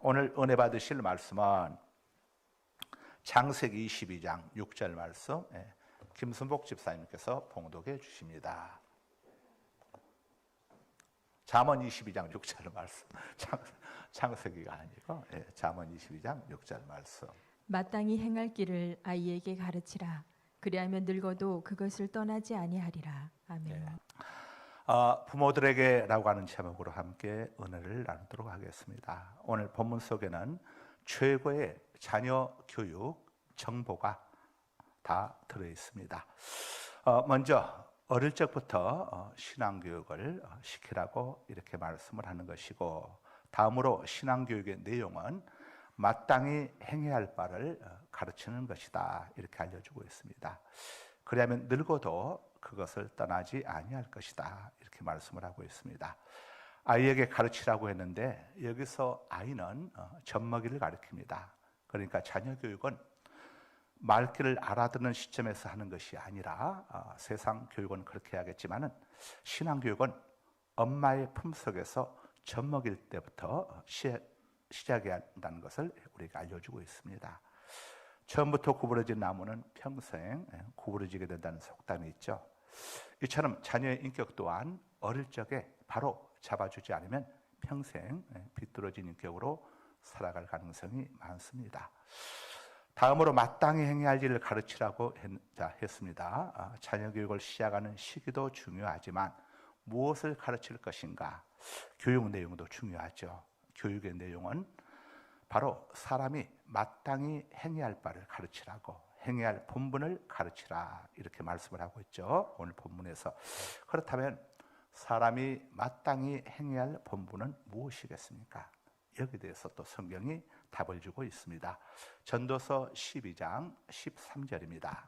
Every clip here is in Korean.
오늘 은혜 받으실 말씀은 창세기 22장 6절 말씀, 김순복 집사님께서 봉독해 주십니다. 잠언 22장 6절 말씀, 창세기가 아니고 잠언 22장 6절 말씀. 마땅히 행할 길을 아이에게 가르치라. 그리하면 늙어도 그것을 떠나지 아니하리라. 아멘. 부모들에게라고 하는 제목으로 함께 은혜를 나누도록 하겠습니다. 오늘 본문 속에는 최고의 자녀 교육 정보가 다 들어있습니다. 먼저 어릴 적부터 신앙교육을 시키라고 이렇게 말씀을 하는 것이고, 다음으로 신앙교육의 내용은 마땅히 행해야 할 바를 가르치는 것이다, 이렇게 알려주고 있습니다. 그러면 늙어도 그것을 떠나지 아니할 것이다, 이렇게 말씀을 하고 있습니다. 아이에게 가르치라고 했는데 여기서 아이는 젖먹이를 가르칩니다. 그러니까 자녀 교육은 말귀를 알아듣는 시점에서 하는 것이 아니라, 세상 교육은 그렇게 해야겠지만은 신앙 교육은 엄마의 품속에서 젖먹일 때부터 시작해야 한다는 것을 우리가 알려주고 있습니다. 처음부터 구부러진 나무는 평생 구부러지게 된다는 속담이 있죠. 이처럼 자녀의 인격 또한 어릴 적에 바로 잡아주지 않으면 평생 비뚤어진 인격으로 살아갈 가능성이 많습니다. 다음으로 마땅히 행해야 할 일을 가르치라고 했습니다. 자녀 교육을 시작하는 시기도 중요하지만 무엇을 가르칠 것인가, 교육 내용도 중요하죠. 교육의 내용은 바로 사람이 마땅히 행해야 할 바를 가르치라고, 행해야 할 본분을 가르치라, 이렇게 말씀을 하고 있죠, 오늘 본문에서. 그렇다면 사람이 마땅히 행해야 할 본분은 무엇이겠습니까? 여기에 대해서 또 성경이 답을 주고 있습니다. 전도서 12장 13절입니다.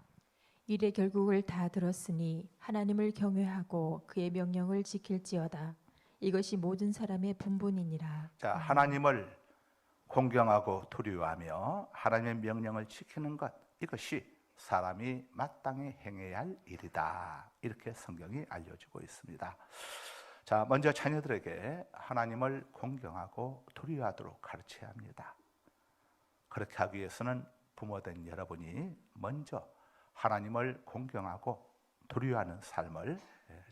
이래 결국을 다 들었으니 하나님을 경외하고 그의 명령을 지킬지어다. 이것이 모든 사람의 분본이니라. 자, 하나님을 공경하고 두려워하며 하나님의 명령을 지키는 것, 이것이 사람이 마땅히 행해야 할 일이다, 이렇게 성경이 알려주고 있습니다. 자, 먼저 자녀들에게 하나님을 공경하고 두려워하도록 가르쳐야 합니다. 그렇게 하기 위해서는 부모된 여러분이 먼저 하나님을 공경하고 두려워하는 삶을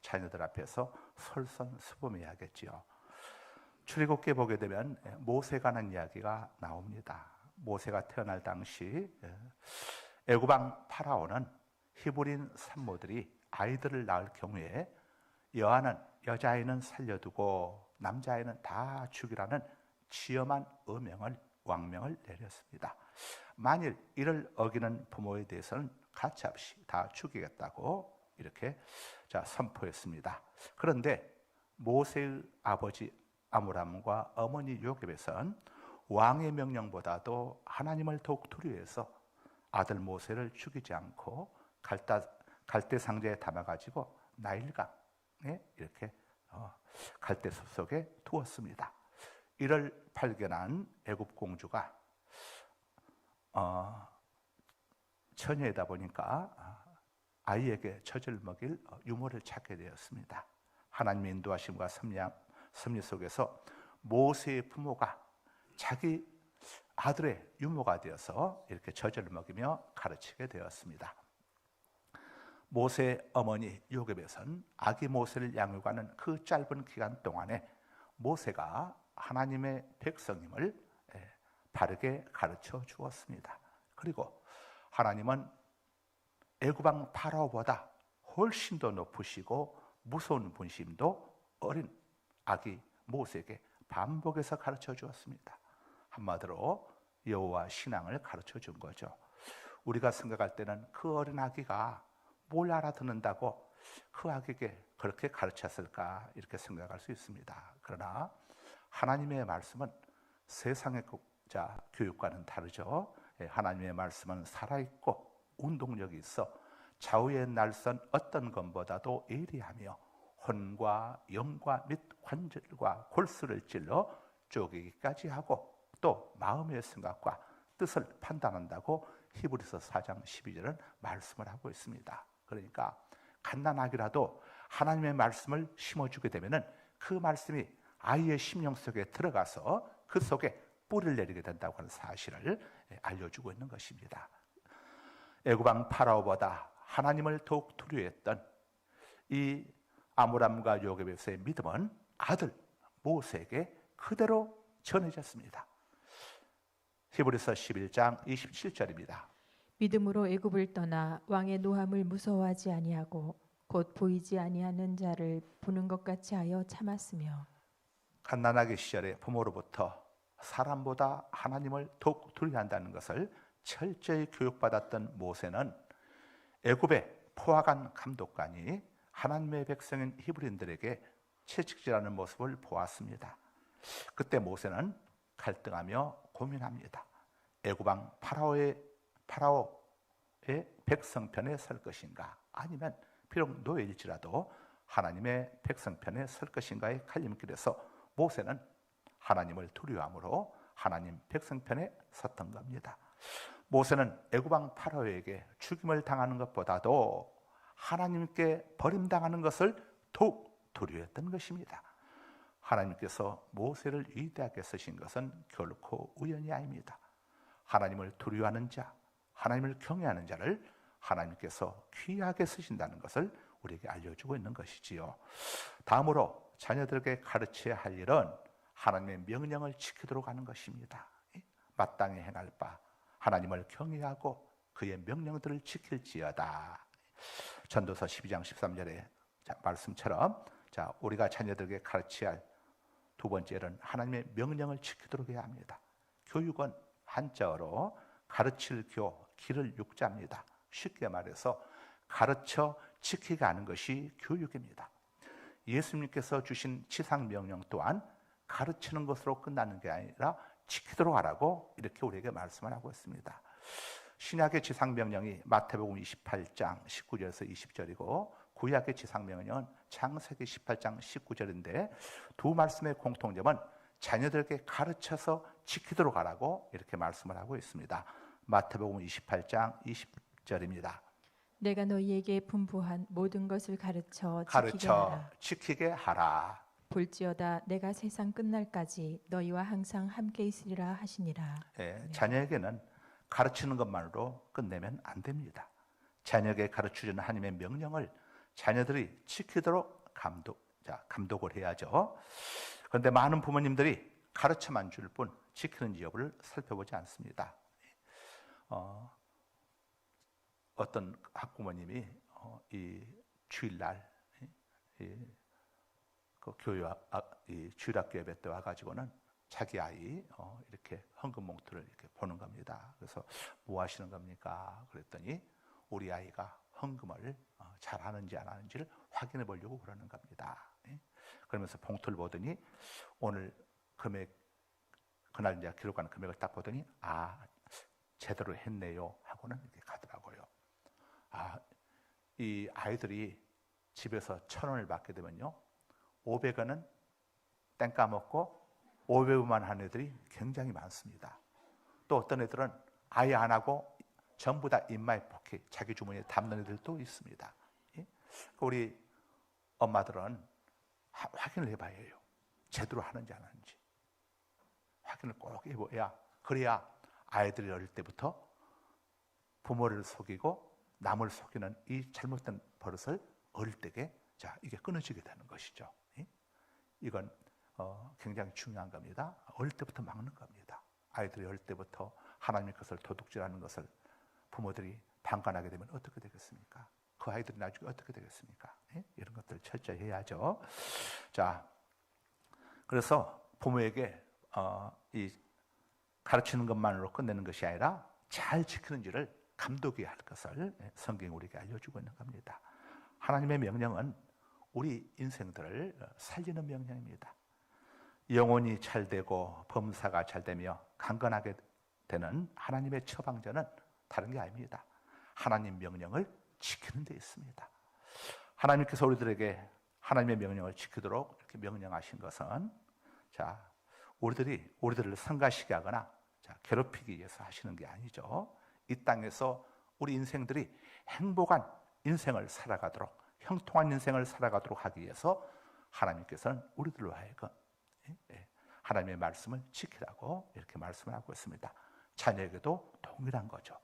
자녀들 앞에서 솔선수범해야겠지요. 출애굽기에 보게 되면 모세가 하는 이야기가 나옵니다. 모세가 태어날 당시 애굽 왕 파라오는 히브리인 산모들이 아이들을 낳을 경우에 여자아이는 살려두고 남자아이는 다 죽이라는 치엄한 왕명을 내렸습니다. 만일 이를 어기는 부모에 대해서는 가차없이 다 죽이겠다고 이렇게 선포했습니다. 그런데 모세의 아버지 아므람과 어머니 요셉에선 왕의 명령보다도 하나님을 더욱 두려워해서 아들 모세를 죽이지 않고 갈대 상자에 담아가지고 나일강에 이렇게 갈대 숲 속에 두었습니다. 이를 발견한 애굽 공주가 처녀이다 보니까 아이에게 젖을 먹일 유모를 찾게 되었습니다. 하나님의 인도하심과 섭리 속에서 모세의 부모가 자기 아들의 유모가 되어서 이렇게 젖을 먹이며 가르치게 되었습니다. 모세의 어머니 요셉에선 아기 모세를 양육하는 그 짧은 기간 동안에 모세가 하나님의 백성임을 바르게 가르쳐 주었습니다. 그리고 하나님은 애굽 왕 파라오보다 훨씬 더 높으시고 무서운 분심도 어린 아기 모세에게 반복해서 가르쳐 주었습니다. 한마디로 여호와 신앙을 가르쳐 준 거죠. 우리가 생각할 때는 그 어린 아기가 뭘 알아듣는다고 그 아기에게 그렇게 가르쳤을까, 이렇게 생각할 수 있습니다. 그러나 하나님의 말씀은 세상의 교육과는 다르죠. 하나님의 말씀은 살아있고 운동력이 있어 좌우의 날선 어떤 것보다도 예리하며 혼과 영과 및 관절과 골수를 찔러 쪼개기까지 하고 또 마음의 생각과 뜻을 판단한다고 히브리서 4장 12절은 말씀을 하고 있습니다. 그러니까 갓난아기라도 하나님의 말씀을 심어주게 되면 그 말씀이 아이의 심령 속에 들어가서 그 속에 뿌리를 내리게 된다고 하는 사실을 알려주고 있는 것입니다. 애굽 왕 파라오보다 하나님을 더욱 두려워했던 이 아므람과 요게벳의 믿음은 아들 모세에게 그대로 전해졌습니다. 히브리서 11장 27절입니다. 믿음으로 애굽을 떠나 왕의 노함을 무서워하지 아니하고 곧 보이지 아니하는 자를 보는 것 같이 하여 참았으며 갓난아기 시절에 부모로부터 사람보다 하나님을 더욱 두려워한다는 것을 철저히 교육받았던 모세는 애굽의 포악한 감독관이 하나님의 백성인 히브리인들에게 채찍질하는 모습을 보았습니다. 그때 모세는 갈등하며 고민합니다. 애굽 왕 파라오의 백성 편에 설 것인가, 아니면 비록 노예일지라도 하나님의 백성 편에 설 것인가의 갈림길에서 모세는 하나님을 두려워함으로 하나님 백성 편에 섰던 겁니다. 모세는 애굽 왕 파라오에게 죽임을 당하는 것보다도 하나님께 버림당하는 것을 더욱 두려워했던 것입니다. 하나님께서 모세를 위대하게 쓰신 것은 결코 우연이 아닙니다. 하나님을 두려워하는 자, 하나님을 경외하는 자를 하나님께서 귀하게 쓰신다는 것을 우리에게 알려주고 있는 것이지요. 다음으로 자녀들에게 가르쳐야 할 일은 하나님의 명령을 지키도록 하는 것입니다. 마땅히 행할 바 하나님을 경외하고 그의 명령들을 지킬지어다. 전도서 12장 13절의 말씀처럼 우리가 자녀들에게 가르쳐야 할 두 번째는 하나님의 명령을 지키도록 해야 합니다. 교육은 한자어로 가르칠 교, 기를 육자입니다. 쉽게 말해서 가르쳐 지키게 하는 것이 교육입니다. 예수님께서 주신 지상명령 또한 가르치는 것으로 끝나는 게 아니라 지키도록 하라고 이렇게 우리에게 말씀을 하고 있습니다. 신약의 지상명령이 마태복음 28장 19절에서 20절이고 구약의 지상명령은 창세기 18장 19절인데 두 말씀의 공통점은 자녀들에게 가르쳐서 지키도록 하라고 이렇게 말씀을 하고 있습니다. 마태복음 28장 20절입니다. 내가 너희에게 분부한 모든 것을 가르쳐 지키게 하라. 볼지어다 내가 세상 끝날까지 너희와 항상 함께 있으리라 하시니라. 자녀에게는 가르치는 것만으로 끝내면 안 됩니다. 자녀에게 가르쳐주는 하나님의 명령을 자녀들이 지키도록 감독을 해야죠. 그런데 많은 부모님들이 가르쳐만 줄 뿐 지키는지 여부를 살펴보지 않습니다. 어떤 학부모님이 이 주일날 그 주일학교 예배 때 와가지고는 자기 아이 이렇게 헌금 봉투를 이렇게 보는 겁니다. 그래서 뭐 하시는 겁니까? 그랬더니 우리 아이가 헌금을 잘하는지 안 하는지를 확인해 보려고 그러는 겁니다. 그러면서 봉투를 보더니 오늘 금액, 그날 이제 기록하는 금액을 딱 보더니 제대로 했네요 하고는 이렇게 가더라고요. 이 아이들이 집에서 1,000원을 받게 되면요 500원은 땡 까먹고 500원만 하는 애들이 굉장히 많습니다. 또 어떤 애들은 아예 안 하고 전부 다 인마이 포켓 자기 주머니에 담는 애들도 있습니다. 우리 엄마들은 확인을 해봐야 해요. 제대로 하는지 안 하는지 확인을 꼭 해봐야, 그래야 아이들이 어릴 때부터 부모를 속이고 남을 속이는 이 잘못된 버릇을 어릴 때에 이게 끊어지게 되는 것이죠. 이건 굉장히 중요한 겁니다. 어릴 때부터 막는 겁니다. 아이들이 어릴 때부터 하나님의 것을 도둑질하는 것을 부모들이 방관하게 되면 어떻게 되겠습니까? 그 아이들이 나중에 어떻게 되겠습니까? 이런 것들을 철저히 해야죠. 그래서 부모에게 이 가르치는 것만으로 끝내는 것이 아니라 잘 지키는지를 감독해야 할 것을 성경이 우리에게 알려주고 있는 겁니다. 하나님의 명령은 우리 인생들을 살리는 명령입니다. 영혼이 잘되고 범사가 잘되며 강건하게 되는 하나님의 처방전은 다른 게 아닙니다. 하나님 명령을 지키는 데 있습니다. 하나님께서 우리들에게 하나님의 명령을 지키도록 이렇게 명령하신 것은 우리들을 성가시게 하거나 괴롭히기 위해서 하시는 게 아니죠. 이 땅에서 우리 인생들이 행복한 인생을 살아가도록, 형통한 인생을 살아가도록 하기 위해서 하나님께서는 우리들로 하여금 하나님의 말씀을 지키라고 이렇게 말씀을 하고 있습니다. 자녀에게도 동일한 거죠.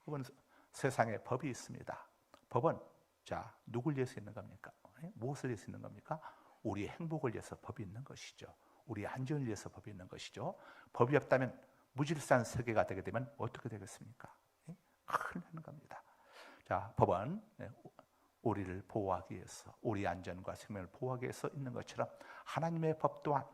이건 세상에 법이 있습니다. 법은 자 누굴 위해서 있는 겁니까? 무엇을 위해서 있는 겁니까? 우리의 행복을 위해서 법이 있는 것이죠. 우리의 안전을 위해서 법이 있는 것이죠. 법이 없다면 무질서한 세계가 되게 되면 어떻게 되겠습니까? 큰일 나는 겁니다. 자, 법은 우리를 보호하기 위해서, 우리 안전과 생명을 보호하기 위해서 있는 것처럼 하나님의 법 또한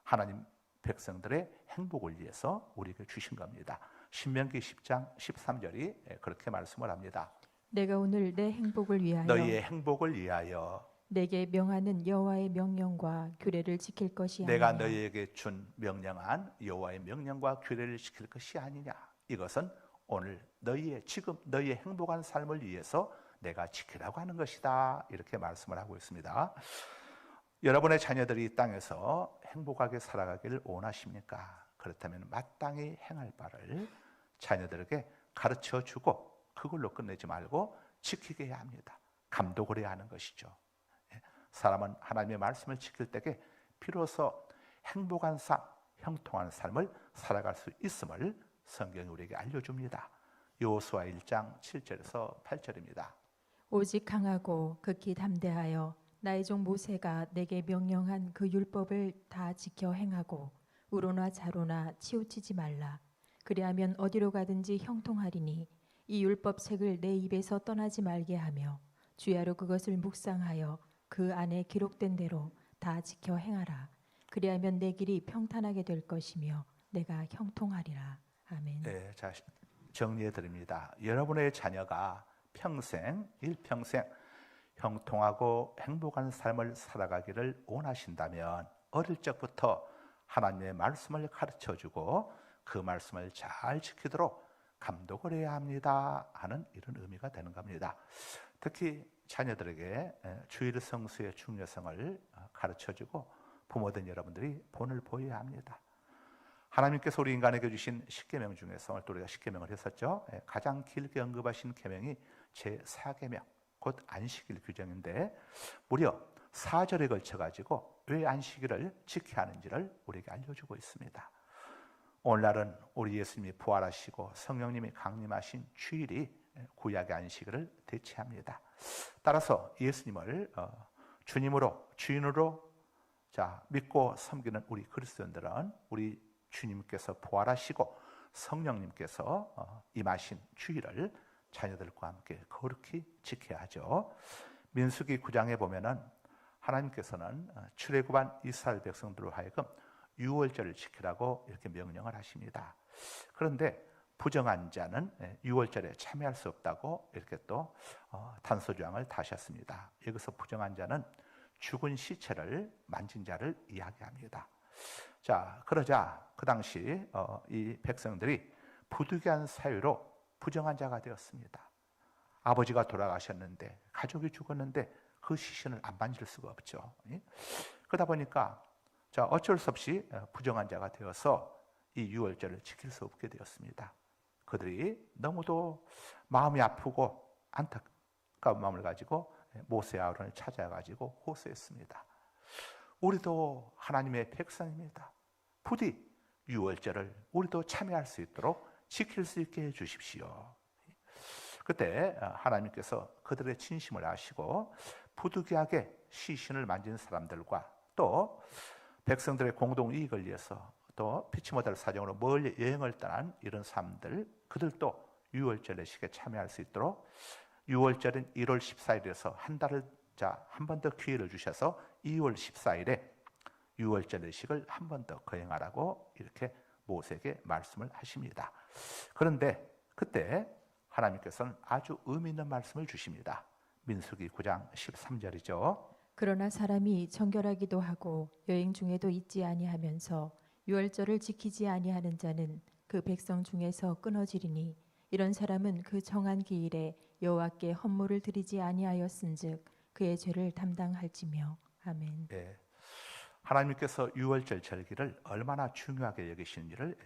하나님 백성들의 행복을 위해서 우리에게 주신 겁니다. 신명기 10장 13절이 그렇게 말씀을 합니다. 내가 오늘 내 행복을 위하여 너희의 행복을 위하여 내게 명하는 여호와의 명령과 규례를 지킬 것이 내가 아니냐. 너희에게 준 명령한 여호와의 명령과 규례를 지킬 것이 아니냐. 이것은 오늘 지금 너희의 행복한 삶을 위해서 내가 지키라고 하는 것이다. 이렇게 말씀을 하고 있습니다. 여러분의 자녀들이 이 땅에서 행복하게 살아가기를 원하십니까? 그렇다면 마땅히 행할 바를 자녀들에게 가르쳐주고 그걸로 끝내지 말고 지키게 해야 합니다. 감독을 해야 하는 것이죠. 사람은 하나님의 말씀을 지킬 때에 비로소 행복한 삶, 형통한 삶을 살아갈 수 있음을 성경이 우리에게 알려줍니다. 여호수아 1장 7절에서 8절입니다. 오직 강하고 극히 담대하여 나의 종 모세가 내게 명령한 그 율법을 다 지켜 행하고 우로나 자로나 치우치지 말라. 그리하면 어디로 가든지 형통하리니 이 율법 책을 내 입에서 떠나지 말게 하며 주야로 그것을 묵상하여 그 안에 기록된 대로 다 지켜 행하라. 그리하면 내 길이 평탄하게 될 것이며 내가 형통하리라. 아멘. 네, 자 정리해 드립니다. 여러분의 자녀가 일평생 형통하고 행복한 삶을 살아가기를 원하신다면 어릴 적부터 하나님의 말씀을 가르쳐주고 그 말씀을 잘 지키도록 감독을 해야 합니다 하는 이런 의미가 되는 겁니다. 특히 자녀들에게 주일 성수의 중요성을 가르쳐주고 부모된 여러분들이 본을 보여야 합니다. 하나님께서 우리 인간에게 주신 10계명 중에서 오늘 또 우리가 10계명을 했었죠. 가장 길게 언급하신 계명이 제4계명 곧 안식일 규정인데 무려 4절에 걸쳐가지고 왜 안식일을 지켜야 하는지를 우리에게 알려주고 있습니다. 오늘날은 우리 예수님이 부활하시고 성령님이 강림하신 주일이 구약의 안식일을 대체합니다. 따라서 예수님을 주님으로 주인으로 믿고 섬기는 우리 그리스도인들은 우리 주님께서 부활하시고 성령님께서 임하신 주일을 자녀들과 함께 거룩히 지켜야 하죠. 민수기 9장에 보면은 하나님께서는 출애굽한 이스라엘 백성들로 하여금 유월절을 지키라고 이렇게 명령을 하십니다. 그런데 부정한 자는 유월절에 참여할 수 없다고 이렇게 또 단서조항을 다셨습니다. 여기서 부정한 자는 죽은 시체를 만진 자를 이야기합니다. 자, 그러자 그 당시 이 백성들이 부득이한 사유로 부정한 자가 되었습니다. 아버지가 돌아가셨는데 가족이 죽었는데 그 시신을 안 만질 수가 없죠. 그러다 보니까 어쩔 수 없이 부정한 자가 되어서 이 유월절을 지킬 수 없게 되었습니다. 그들이 너무도 마음이 아프고 안타까운 마음을 가지고 모세 아론을 찾아가지고 호소했습니다. 우리도 하나님의 백성입니다. 부디 유월절을 우리도 참여할 수 있도록 지킬 수 있게 해주십시오. 그때 하나님께서 그들의 진심을 아시고 부득이하게 시신을 만진 사람들과 또 백성들의 공동 이익을 위해서 또 피치 못할 사정으로 멀리 여행을 떠난 이런 사람들 그들도 유월절 예식에 참여할 수 있도록 유월절은 1월 14일에서 한 달을 한 번 더 기회를 주셔서 2월 14일에 유월절 예식을 한 번 더 거행하라고 이렇게 모세에게 말씀을 하십니다. 그런데 그때 하나님께서는 아주 의미 있는 말씀을 주십니다. 민수기 9장 13절이죠. 그러나 사람이 정결하기도 하고 여행 중에도 잊지 아니하면서 유월절을 지키지 아니하는 자는 그 백성 중에서 끊어지리니 이런 사람은 그 정한 기일에 여호와께 헌물을 드리지 아니하였은즉 그의 죄를 담당할지며. 아멘. 네. 하나님께서 유월절 절기를 얼마나 중요하게 여기시는지를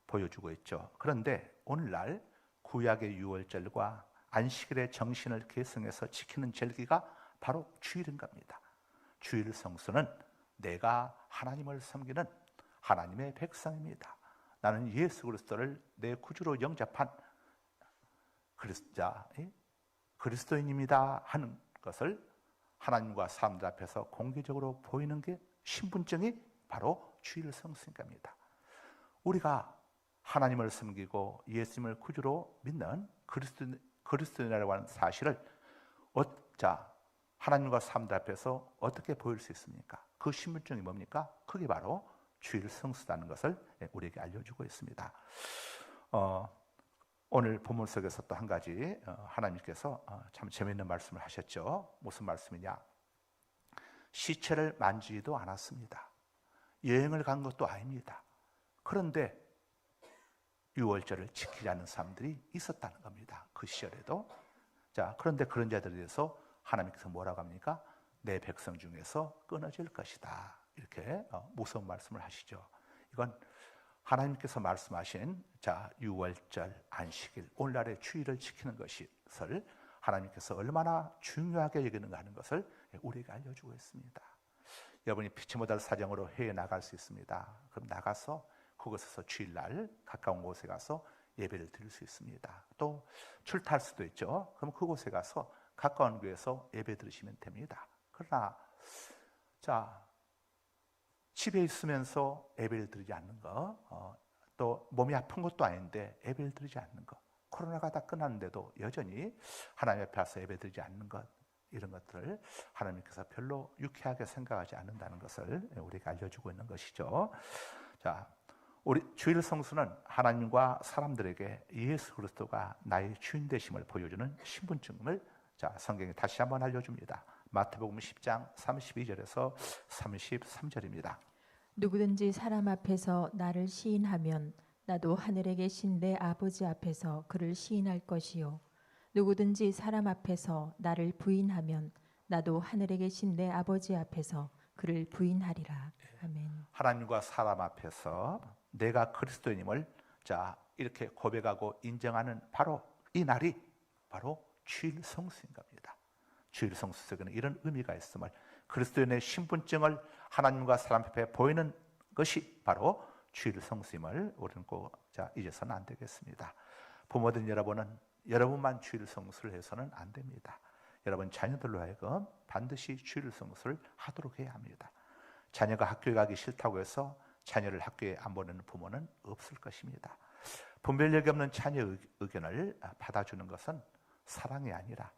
보여주고 있죠. 그런데 오늘날 구약의 유월절과 안식일의 정신을 계승해서 지키는 절기가 바로 주일인 겁니다. 주일 성수는 내가 하나님을 섬기는 하나님의 백성입니다. 나는 예수 그리스도를 내 구주로 영접한 그리스도인입니다 하는 것을 하나님과 사람들 앞에서 공개적으로 보이는 게 신분증이 바로 주일 성수입니다. 우리가 하나님을 섬기고 예수님을 구주로 믿는 그리스도인이라고 하는 사실을 하나님과 사람들 앞에서 어떻게 보일 수 있습니까? 그 신분증이 뭡니까? 그게 바로 주일 성수라는 것을 우리에게 알려주고 있습니다. 오늘 본문 속에서 또 한 가지 하나님께서 참 재미있는 말씀을 하셨죠. 무슨 말씀이냐? 시체를 만지지도 않았습니다. 여행을 간 것도 아닙니다. 그런데 유월절을 지키지 않는 사람들이 있었다는 겁니다. 그 시절에도. 그런데 그런 자들에 대해서 하나님께서 뭐라고 합니까? 내 백성 중에서 끊어질 것이다. 이렇게 무서운 말씀을 하시죠. 이건 하나님께서 말씀하신 유월절, 안식일, 오늘날의 주일을 지키는 것을 하나님께서 얼마나 중요하게 여기는가 하는 것을 우리에게 알려주고 있습니다. 여러분이 피치 못할 사정으로 해외에 나갈 수 있습니다. 그럼 나가서 그곳에서 주일날 가까운 곳에 가서 예배를 드릴 수 있습니다. 또 출타할 수도 있죠. 그럼 그곳에 가서 가까운 교회에서 예배 드리시면 됩니다. 그러나 집에 있으면서 예배를 드리지 않는 거, 또 몸이 아픈 것도 아닌데 예배를 드리지 않는 것, 코로나가 다 끝났는데도 여전히 하나님 앞에 와서 예배 드리지 않는 것, 이런 것들을 하나님께서 별로 유쾌하게 생각하지 않는다는 것을 우리가 알려주고 있는 것이죠. 우리 주일 성수는 하나님과 사람들에게 예수 그리스도가 나의 주인 되심을 보여주는 신분증을 성경이 다시 한번 알려줍니다. 마태복음 10장 32절에서 33절입니다. 누구든지 사람 앞에서 나를 시인하면 나도 하늘에 계신 내 아버지 앞에서 그를 시인할 것이요 누구든지 사람 앞에서 나를 부인하면 나도 하늘에 계신 내 아버지 앞에서 그를 부인하리라. 아멘. 하나님과 사람 앞에서 내가 그리스도인임을 이렇게 고백하고 인정하는 바로 이 날이 바로 주일 성수인 겁니다. 주일 성수 속에는 이런 의미가 있음을, 그리스도인의 신분증을 하나님과 사람 앞에 보이는 것이 바로 주일 성수임을 우리는 꼭 잊어서는 안 되겠습니다. 부모된 여러분은 여러분만 주일 성수를 해서는 안 됩니다. 여러분 자녀들로 하여금 반드시 주일 성수를 하도록 해야 합니다. 자녀가 학교에 가기 싫다고 해서 자녀를 학교에 안 보내는 부모는 없을 것입니다. 분별력이 없는 자녀의 의견을 받아주는 것은 사랑이 아니라,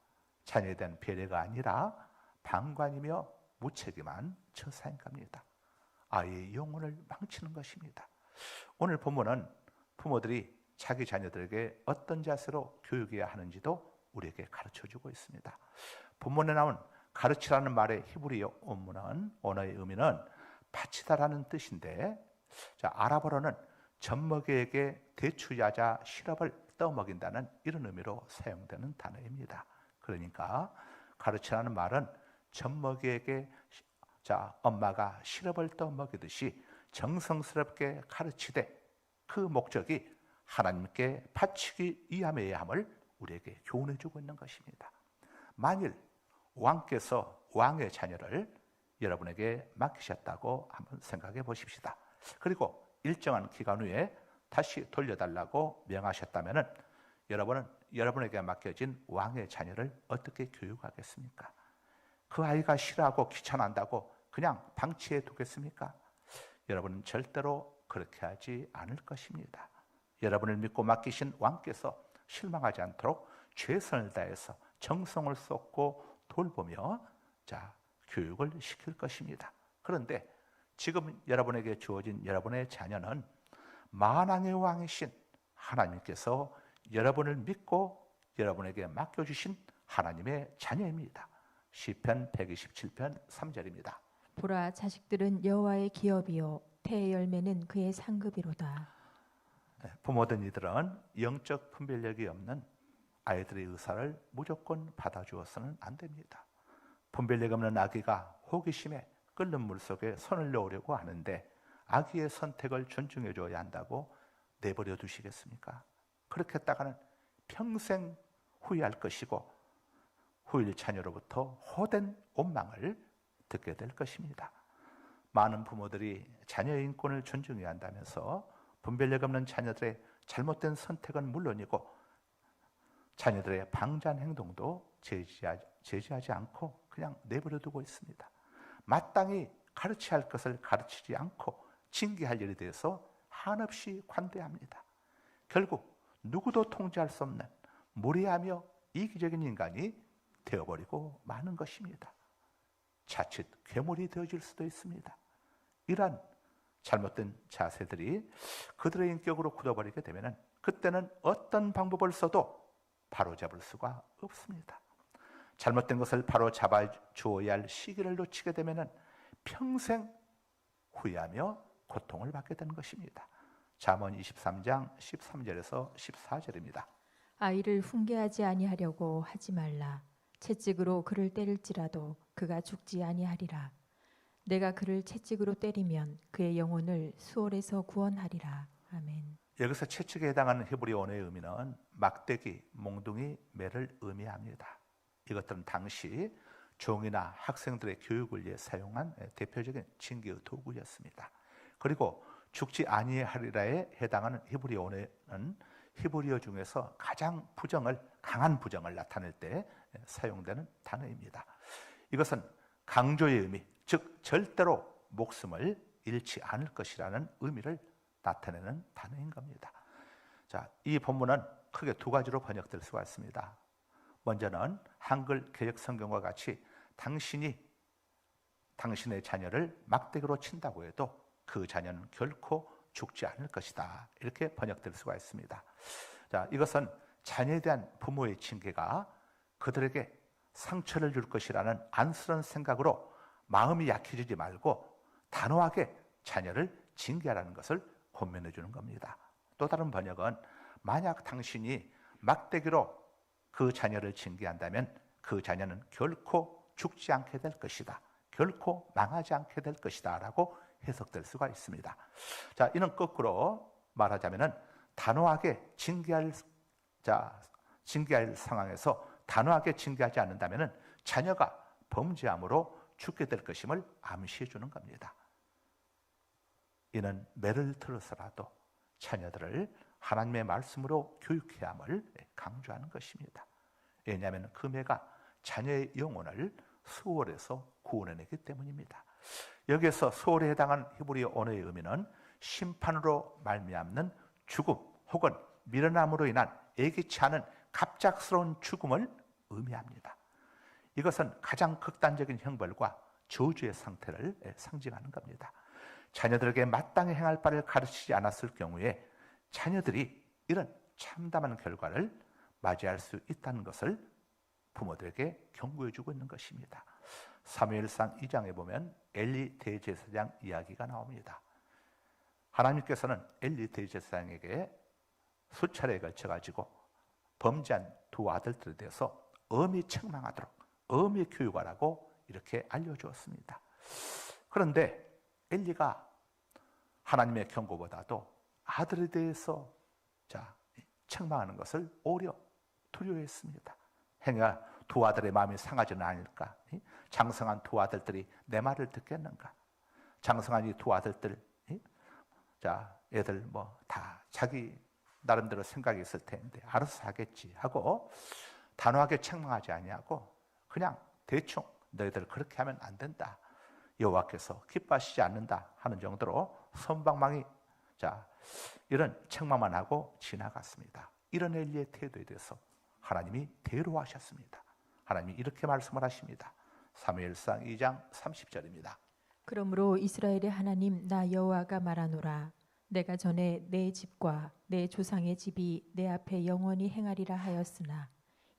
자녀에 대한 배려가 아니라 방관이며 무책임한 처사인 겁니다. 아이의 영혼을 망치는 것입니다. 오늘 본문은 부모들이 자기 자녀들에게 어떤 자세로 교육해야 하는지도 우리에게 가르쳐주고 있습니다. 본문에 나온 가르치라는 말의 히브리 언어의 의미는 바치다라는 뜻인데, 아랍어로는 젖먹이에게 대추야자 시럽을 떠먹인다는 이런 의미로 사용되는 단어입니다. 그러니까 가르치라는 말은 젖먹이에게 엄마가 시럽을 떠먹이듯이 정성스럽게 가르치되 그 목적이 하나님께 바치기 위함이어야 함을 우리에게 교훈해주고 있는 것입니다. 만일 왕께서 왕의 자녀를 여러분에게 맡기셨다고 한번 생각해 보십시다. 그리고 일정한 기간 후에 다시 돌려달라고 명하셨다면 여러분은 여러분에게 맡겨진 왕의 자녀를 어떻게 교육하겠습니까? 그 아이가 싫어하고 귀찮아한다고 그냥 방치해 두겠습니까? 여러분은 절대로 그렇게 하지 않을 것입니다. 여러분을 믿고 맡기신 왕께서 실망하지 않도록 최선을 다해서 정성을 쏟고 돌보며 교육을 시킬 것입니다. 그런데 지금 여러분에게 주어진 여러분의 자녀는 만왕의 왕이신 하나님께서 여러분을 믿고 여러분에게 맡겨주신 하나님의 자녀입니다. 시편 127편 3절입니다. 보라, 자식들은 여호와의 기업이요 태의 열매는 그의 상급이로다. 부모된 이들은 영적 분별력이 없는 아이들의 의사를 무조건 받아주어서는 안 됩니다. 분별력 없는 아기가 호기심에 끓는 물 속에 손을 넣으려고 하는데 아기의 선택을 존중해 줘야 한다고 내버려 두시겠습니까? 그렇게 했다가는 평생 후회할 것이고 후일 자녀로부터 호된 원망을 듣게 될 것입니다. 많은 부모들이 자녀의 인권을 존중해야 한다면서 분별력 없는 자녀들의 잘못된 선택은 물론이고 자녀들의 방자한 행동도 제지하지 않고 그냥 내버려 두고 있습니다. 마땅히 가르쳐야 할 것을 가르치지 않고 징계할 일에 대해서 한없이 관대합니다. 결국 누구도 통제할 수 없는 무례하며 이기적인 인간이 되어버리고 마는 것입니다. 자칫 괴물이 되어질 수도 있습니다. 이러한 잘못된 자세들이 그들의 인격으로 굳어버리게 되면 그때는 어떤 방법을 써도 바로잡을 수가 없습니다. 잘못된 것을 바로잡아 주어야 할 시기를 놓치게 되면 평생 후회하며 고통을 받게 되는 것입니다. 잠언 23장 13절에서 14절입니다. 아이를 훈계하지 아니하려고 하지 말라. 채찍으로 그를 때릴지라도 그가 죽지 아니하리라. 내가 그를 채찍으로 때리면 그의 영혼을 수월에서 구원하리라. 아멘. 여기서 채찍에 해당하는 히브리 언어의 의미는 막대기, 몽둥이, 매를 의미합니다. 이것들은 당시 종이나 학생들의 교육을 위해 사용한 대표적인 징계의 도구였습니다. 그리고 죽지 아니하리라에 해당하는 히브리 언어는 히브리어 중에서 가장 강한 부정을 나타낼 때 사용되는 단어입니다. 이것은 강조의 의미, 즉 절대로 목숨을 잃지 않을 것이라는 의미를 나타내는 단어인 겁니다. 자, 이 본문은 크게 두 가지로 번역될 수가 있습니다. 먼저는 한글 개역 성경과 같이 당신이 당신의 자녀를 막대기로 친다고 해도 그 자녀는 결코 죽지 않을 것이다. 이렇게 번역될 수가 있습니다. 자, 이것은 자녀에 대한 부모의 징계가 그들에게 상처를 줄 것이라는 안쓰러운 생각으로 마음이 약해지지 말고 단호하게 자녀를 징계하라는 것을 권면해 주는 겁니다. 또 다른 번역은 만약 당신이 막대기로 그 자녀를 징계한다면 그 자녀는 결코 죽지 않게 될 것이다. 결코 망하지 않게 될 것이다 라고 해석될 수가 있습니다. 자, 이는 거꾸로 말하자면 단호하게 징계할 상황에서 단호하게 징계하지 않는다면 자녀가 범죄함으로 죽게 될 것임을 암시해 주는 겁니다. 이는 매를 들어서라도 자녀들을 하나님의 말씀으로 교육해야 함을 강조하는 것입니다. 왜냐하면 그 매가 자녀의 영혼을 수월에서 구원해내기 때문입니다. 여기에서 수월에 해당하는 히브리 언어의 의미는 심판으로 말미암는 죽음 혹은 미련함으로 인한 예기치 않은 갑작스러운 죽음을 의미합니다. 이것은 가장 극단적인 형벌과 저주의 상태를 상징하는 겁니다. 자녀들에게 마땅히 행할 바를 가르치지 않았을 경우에 자녀들이 이런 참담한 결과를 맞이할 수 있다는 것을 부모들에게 경고해 주고 있는 것입니다. 사무엘상 2장에 보면 엘리 대제사장 이야기가 나옵니다. 하나님께서는 엘리 대제사장에게 수차례에 걸쳐 가지고 범죄한 두 아들들에 대해서 엄히 책망하도록 엄히 교육하라고 이렇게 알려주었습니다. 그런데 엘리가 하나님의 경고보다도 아들에 대해서 책망하는 것을 오히려 두려워했습니다. 행여 두 아들의 마음이 상하지는 않을까? 장성한 두 아들들이 내 말을 듣겠는가? 장성한 이 두 아들들, 애들 다 자기 나름대로 생각이 있을 텐데 알아서 하겠지 하고 단호하게 책망하지 아니하고 그냥 대충 너희들 그렇게 하면 안 된다. 여호와께서 기뻐하시지 않는다 하는 정도로 선방망이 이런 책망만 하고 지나갔습니다. 이런 엘리의 태도에 대해서 하나님이 대로하셨습니다. 하나님이 이렇게 말씀을 하십니다. 사무엘상 2장 30절입니다. 그러므로 이스라엘의 하나님 나 여호와가 말하노라. 내가 전에 내 집과 내 조상의 집이 내 앞에 영원히 행하리라 하였으나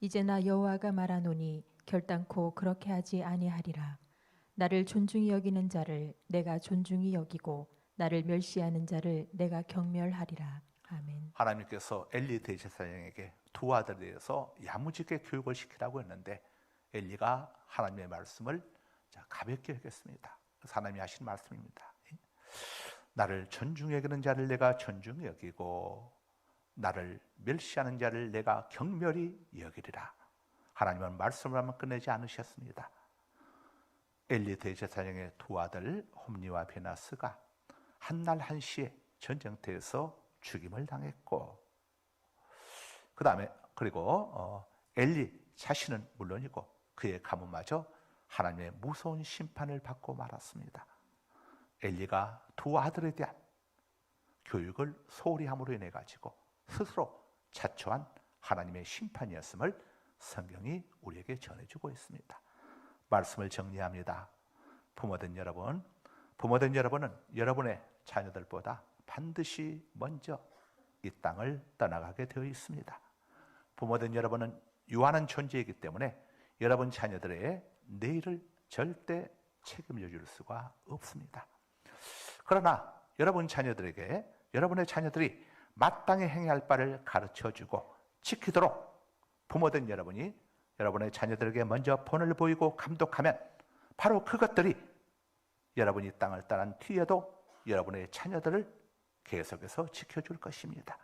이제 나 여호와가 말하노니 결단코 그렇게 하지 아니하리라. 나를 존중히 여기는 자를 내가 존중히 여기고 나를 멸시하는 자를 내가 경멸하리라. 아멘. 하나님께서 엘리 대제사장에게 두 아들에 대해서 야무지게 교육을 시키라고 했는데 엘리가 하나님의 말씀을 가볍게 여겼습니다. 그래서 하나님이 하신 말씀입니다. 나를 존중히 여기는 자를 내가 존중히 여기고 나를 멸시하는 자를 내가 경멸히 여기리라. 하나님은 말씀을 하면 끝내지 않으셨습니다. 엘리 대제사장의 두 아들 홈니와 베나스가 한날 한시에 전쟁터에서 죽임을 당했고, 그리고 엘리 자신은 물론이고 그의 가문마저 하나님의 무서운 심판을 받고 말았습니다. 엘리가 두 아들에 대한 교육을 소홀히 함으로 인해 가지고 스스로 자초한 하나님의 심판이었음을 성경이 우리에게 전해주고 있습니다. 말씀을 정리합니다. 부모된 여러분은 여러분의 자녀들보다 반드시 먼저 이 땅을 떠나가게 되어 있습니다. 부모된 여러분은 유한한 존재이기 때문에 여러분 자녀들의 내일을 절대 책임져 줄 수가 없습니다. 그러나 여러분의 자녀들이 마땅히 행해야 할 바를 가르쳐주고 지키도록 부모된 여러분이 여러분의 자녀들에게 먼저 본을 보이고 감독하면 바로 그것들이 여러분이 땅을 떠난 뒤에도 여러분의 자녀들을 계속해서 지켜줄 것입니다.